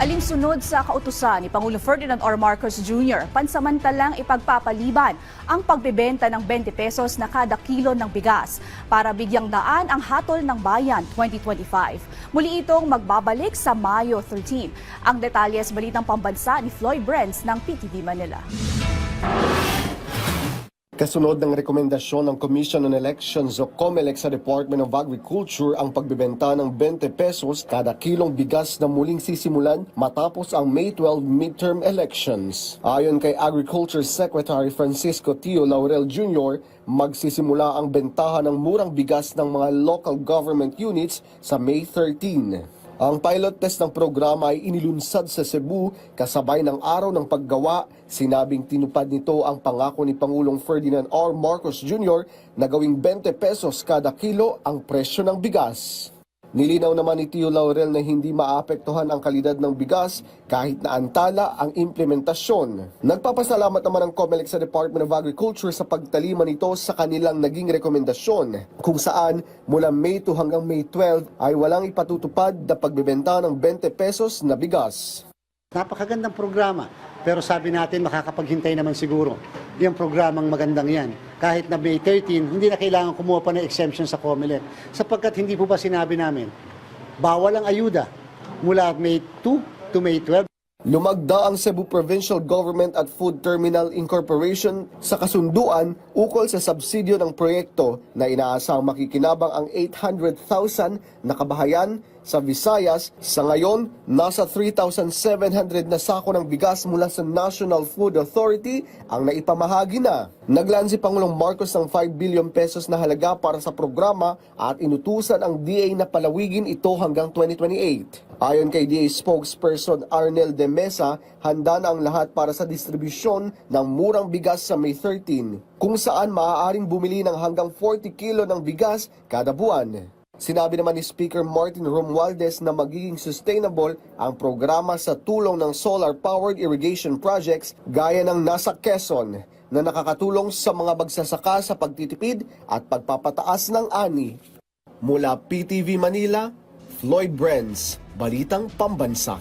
Alinsunod sa kautusan ni Pangulong Ferdinand R. Marcos Jr., pansamantalang ipagpapaliban ang pagbebenta ng 20 pesos na kada kilo ng bigas para bigyang daan ang hatol ng bayan 2025. Muli itong magbabalik sa Mayo 13. Ang detalye sa balitang pambansa ni Floyd Brenz ng PTV Manila. Kasunod ng rekomendasyon ng Commission on Elections o COMELEC sa Department of Agriculture ang pagbebenta ng 20 pesos kada kilong bigas na muling sisimulan matapos ang May 12 midterm elections. Ayon kay Agriculture Secretary Francisco Tio Laurel Jr., magsisimula ang bentahan ng murang bigas ng mga local government units sa May 13. Ang pilot test ng programa ay inilunsad sa Cebu kasabay ng araw ng paggawa. Sinabing tinupad nito ang pangako ni Pangulong Ferdinand R. Marcos Jr. na gawing 20 pesos kada kilo ang presyo ng bigas. Nilinaw naman ni Tio Laurel na hindi maapektuhan ang kalidad ng bigas kahit na antala ang implementasyon. Nagpapasalamat naman ang COMELEC sa Department of Agriculture sa pagtalima nito sa kanilang naging rekomendasyon kung saan mula May 2 hanggang May 12 ay walang ipatutupad na pagbebenta ng 20 pesos na bigas. Napakagandang programa, pero sabi natin makakapaghintay naman siguro yung programang magandang yan. Kahit na May 13, hindi na kailangan kumuha pa ng exemption sa COMELEC. Sapagkat hindi po ba sinabi namin, bawal ang ayuda mula May 2 to May 12. Lumagda ang Cebu Provincial Government at Food Terminal Incorporation sa kasunduan ukol sa subsidyo ng proyekto na inaasang makikinabang ang 800,000 na kabahayan sa Visayas. Sa ngayon, nasa 3,700 na sako ng bigas mula sa National Food Authority ang naipamahagi na. Naglaan si Pangulong Marcos ng 5 billion pesos na halaga para sa programa at inutusan ang DA na palawigin ito hanggang 2028. Ayon kay DA spokesperson Arnel de Mesa, handa na ang lahat para sa distribusyon ng murang bigas sa May 13, kung saan maaaring bumili ng hanggang 40 kilo ng bigas kada buwan. Sinabi naman ni Speaker Martin Romualdez na magiging sustainable ang programa sa tulong ng solar-powered irrigation projects gaya ng nasa Quezon na nakakatulong sa mga magsasaka sa pagtitipid at pagpapataas ng ani. Mula PTV Manila, Floyd Brenz, Balitang Pambansa.